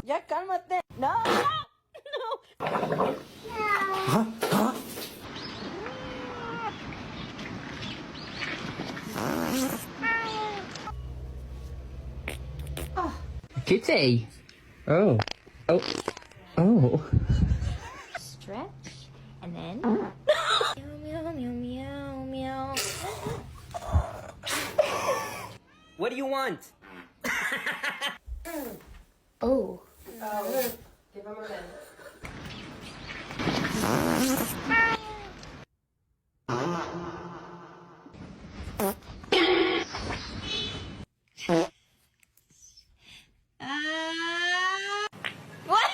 Ya cálmate. No, no. Kitty. Oh. Oh. Oh. Stretch and then meow meow meow meow meow. What do you want? Oh. Give him a minute. What?